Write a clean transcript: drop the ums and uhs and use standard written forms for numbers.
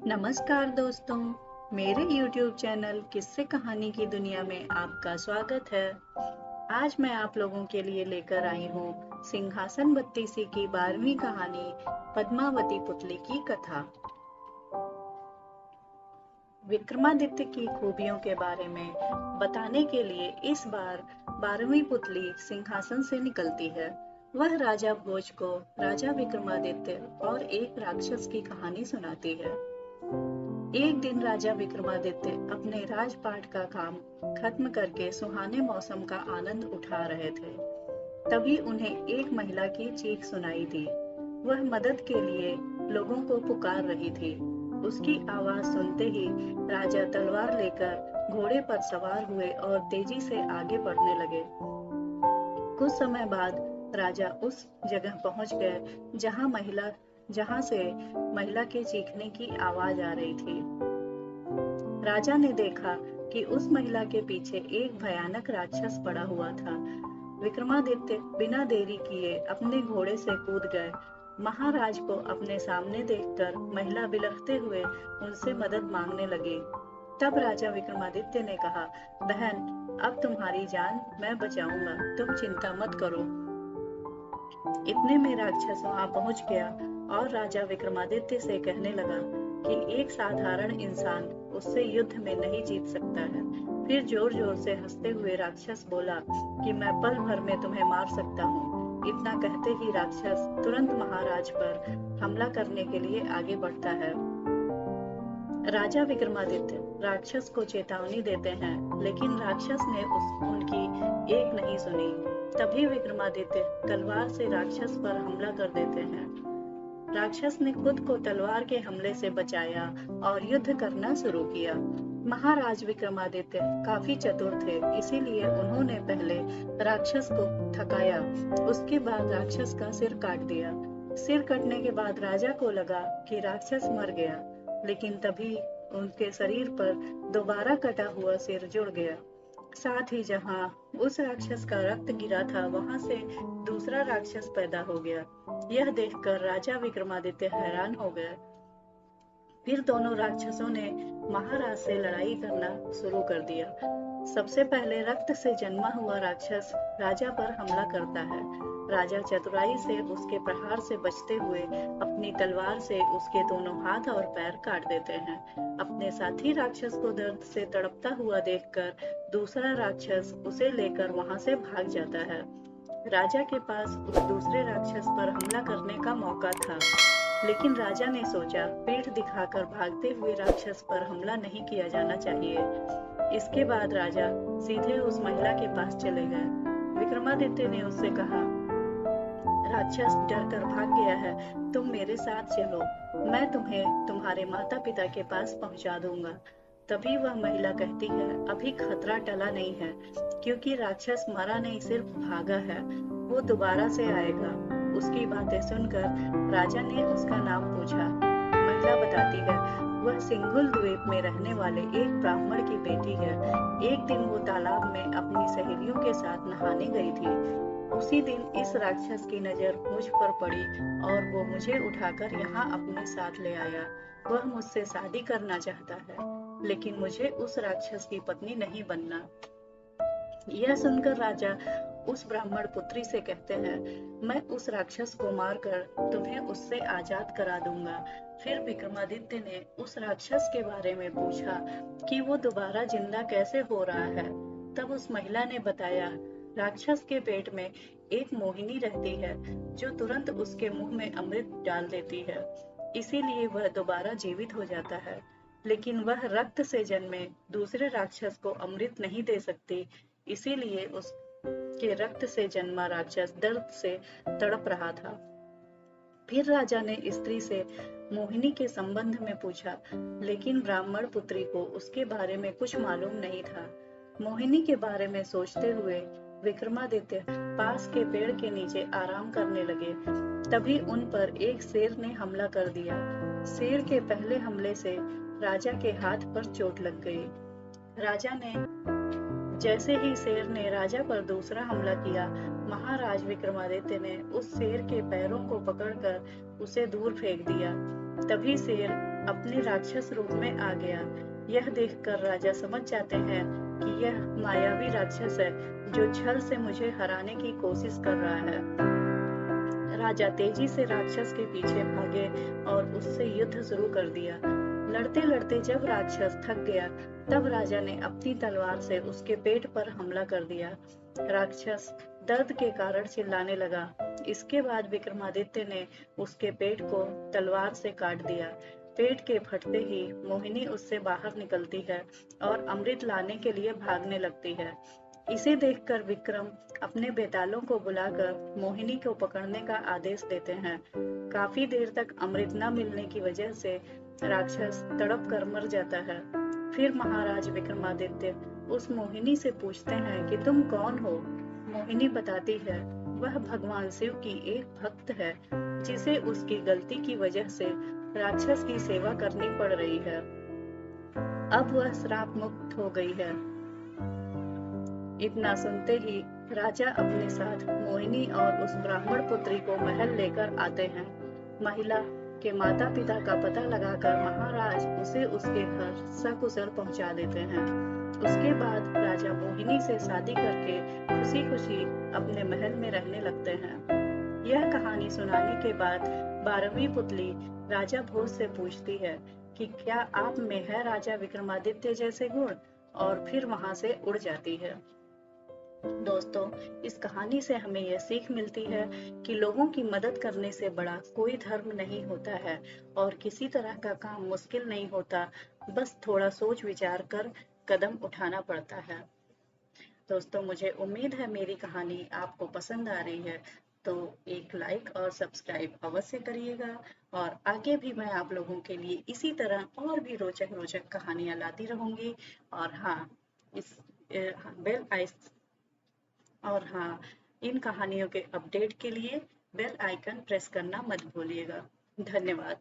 नमस्कार दोस्तों, मेरे YouTube चैनल किस्से कहानी की दुनिया में आपका स्वागत है। आज मैं आप लोगों के लिए लेकर आई हूँ सिंहासन बत्तीसी की 12वीं कहानी पद्मावती पुतली की कथा। विक्रमादित्य की खूबियों के बारे में बताने के लिए इस बार 12वीं पुतली सिंहासन से निकलती है। वह राजा भोज को राजा विक्रमादित्य और एक राक्षस की कहानी सुनाती है। एक दिन राजा विक्रमादित्य अपने राजपाट का काम खत्म करके सुहाने मौसम का आनंद उठा रहे थे। तभी उन्हें एक महिला की चीख सुनाई दी। वह मदद के लिए लोगों को पुकार रही थी। उसकी आवाज सुनते ही राजा तलवार लेकर घोड़े पर सवार हुए और तेजी से आगे बढ़ने लगे। कुछ समय बाद राजा उस जगह पहुंच गए जहां से महिला के चीखने की आवाज आ रही थी। राजा ने देखा कि उस महिला के पीछे एक भयानक राक्षस पड़ा हुआ था। विक्रमादित्य बिना देरी किए अपने घोड़े से कूद गए। महाराज को अपने सामने देखकर महिला बिलखते हुए उनसे मदद मांगने लगी। तब राजा विक्रमादित्य ने कहा, बहन, अब तुम्हारी जान मैं बचाऊंगा, तुम चिंता मत करो। इतने में राक्षस वहां पहुंच गया और राजा विक्रमादित्य से कहने लगा कि एक साधारण इंसान उससे युद्ध में नहीं जीत सकता है। फिर जोर जोर से हंसते हुए राक्षस बोला कि मैं पल भर में तुम्हें मार सकता हूँ। इतना कहते ही राक्षस तुरंत महाराज पर हमला करने के लिए आगे बढ़ता है। राजा विक्रमादित्य राक्षस को चेतावनी देते हैं, लेकिन राक्षस ने उनकी एक नहीं सुनी। तभी विक्रमादित्य तलवार से राक्षस पर हमला कर देते हैं। राक्षस ने खुद को तलवार के हमले से बचाया और युद्ध करना शुरू किया। महाराज विक्रमादित्य काफी चतुर थे, इसीलिए उन्होंने पहले राक्षस को थकाया, उसके बाद राक्षस का सिर काट दिया। सिर कटने के बाद राजा को लगा कि राक्षस मर गया, लेकिन तभी उनके शरीर पर दोबारा कटा हुआ सिर जुड़ गया। साथ ही जहां उस राक्षस का रक्त गिरा था, वहां से दूसरा राक्षस पैदा हो गया। यह देखकर राजा विक्रमादित्य हैरान हो गए। फिर दोनों राक्षसों ने महाराज से लड़ाई करना शुरू कर दिया। सबसे पहले रक्त से जन्मा हुआ राक्षस राजा पर हमला करता है। राजा चतुराई से उसके प्रहार से बचते हुए अपनी तलवार से उसके दोनों हाथ और पैर काट देते हैं। अपने साथी राक्षस को दर्द से तड़पता हुआ देखकर दूसरा राक्षस उसे लेकर वहां से भाग जाता है। राजा के पास उस दूसरे राक्षस पर हमला करने का मौका था, लेकिन राजा ने सोचा पीठ दिखाकर भागते हुए राक्षस पर हमला नहीं किया जाना चाहिए। इसके बाद राजा सीधे उस महिला के पास चले गए। विक्रमादित्य ने उससे कहा, राक्षस डर कर भाग गया है, तुम मेरे साथ चलो, मैं तुम्हें तुम्हारे माता पिता के पास पहुंचा दूंगा। तभी वह महिला कहती है, अभी खतरा टला नहीं है, क्योंकि राक्षस मरा नहीं, सिर्फ भागा है, वो दोबारा से आएगा। उसकी बातें सुनकर राजा ने उसका नाम पूछा। महिला बताती है, वह सिंघुल द्वीप में रहने वाले एक ब्राह्मण की बेटी है। एक दिन वो तालाब में अपनी सहेलियों के साथ नहाने गई थी। उसी दिन इस राक्षस की नजर मुझ पर पड़ी और वो मुझे उठाकर यहाँ अपने साथ ले आया। वह मुझसे शादी करना चाहता है, लेकिन मुझे उस राक्षस की पत्नी नहीं बनना। यह सुनकर राजा उस ब्राह्मण पुत्री से कहते हैं, मैं उस राक्षस को मारकर तुम्हें उससे आजाद करा दूंगा। फिर विक्रमादित्य ने उस राक्षस के बारे में पूछा कि वो दोबारा जिंदा कैसे हो रहा है। तब उस महिला ने बताया, राक्षस के पेट में एक मोहिनी रहती है, जो तुरंत उसके मुंह में अमृत डाल देती है, इसीलिए वह दोबारा जीवित हो जाता है। लेकिन वह रक्त से जन्मे दूसरे राक्षस को अमृत नहीं दे सकती, इसीलिए उसके रक्त से जन्मा राक्षस दर्द से तड़प रहा था। फिर राजा ने स्त्री से मोहिनी के संबंध में पूछा, लेकिन ब्राह्मण पुत्री को उसके बारे में कुछ मालूम नहीं था। मोहिनी के बारे में सोचते हुए विक्रमादित्य पास के पेड़ के नीचे आराम करने लगे। तभी उन पर एक शेर ने हमला कर दिया। शेर के पहले हमले से राजा के हाथ पर चोट लग गई। राजा ने जैसे ही शेर ने राजा पर दूसरा हमला किया, महाराज विक्रमादित्य ने उस शेर के पैरों को पकड़कर उसे दूर फेंक दिया। तभी शेर अपने राक्षस रूप में आ गया। यह देखकर राजा समझ जाते हैं कि यह मायावी राक्षस है जो छल से मुझे हराने की कोशिश कर रहा है। राजा तेजी से राक्षस के पीछे भागे और उससे युद्ध शुरू कर दिया। लड़ते लड़ते जब राक्षस थक गया, तब राजा ने अपनी तलवार से उसके पेट पर हमला कर दिया। राक्षस दर्द के कारण चिल्लाने लगा। इसके बाद विक्रमादित्य ने उसके पेट को तलवार से काट दिया। पेट के फटते ही मोहिनी उससे बाहर निकलती है और अमृत लाने के लिए भागने लगती है। इसे देखकर विक्रम अपने बेतालों को बुलाकर मोहिनी को पकड़ने का आदेश देते हैं। काफी देर तक अमृत न मिलने की वजह से राक्षस तड़प कर मर जाता है। फिर महाराज विक्रमादित्य उस मोहिनी से पूछते हैं कि तुम कौन हो? मोहिनी बताती है वह भगवान शिव की एक भक्त है जिसे उसकी गलती की वजह से राक्षस की सेवा करनी पड़ रही है। अब वह श्राप मुक्त हो गई है। इतना सुनते ही राजा अपने साथ मोहिनी और उस ब्राह्मण पुत्री को महल लेकर आते हैं। महिला के माता पिता का पता लगाकर महाराज उसे उसके घर सकुशल पहुंचा देते हैं। उसके बाद राजा मोहिनी से शादी करके खुशी खुशी अपने महल में रहने लगते हैं। यह कहानी सुनाने के बाद 12वीं पुतली राजा भोज से पूछती है कि क्या आप में है राजा विक्रमादित्य जैसे गुण, और फिर वहां से उड़ जाती है। दोस्तों, इस कहानी से हमें यह सीख मिलती है कि लोगों की मदद करने से बड़ा कोई धर्म नहीं होता है और किसी तरह का काम मुश्किल नहीं होता, बस थोड़ा सोच विचार कर कदम उठाना पड़ता है। दोस्तों, मुझे उम्मीद है मेरी कहानी आपको पसंद आ रही है, तो एक लाइक और सब्सक्राइब अवश्य करिएगा और आगे भी मैं आप लोगों के लिए इसी तरह और भी रोचक रोचक कहानियां लाती रहूंगी। और हाँ, इस बेल आइकन और हाँ, इन कहानियों के अपडेट के लिए बेल आइकन प्रेस करना मत भूलिएगा। धन्यवाद।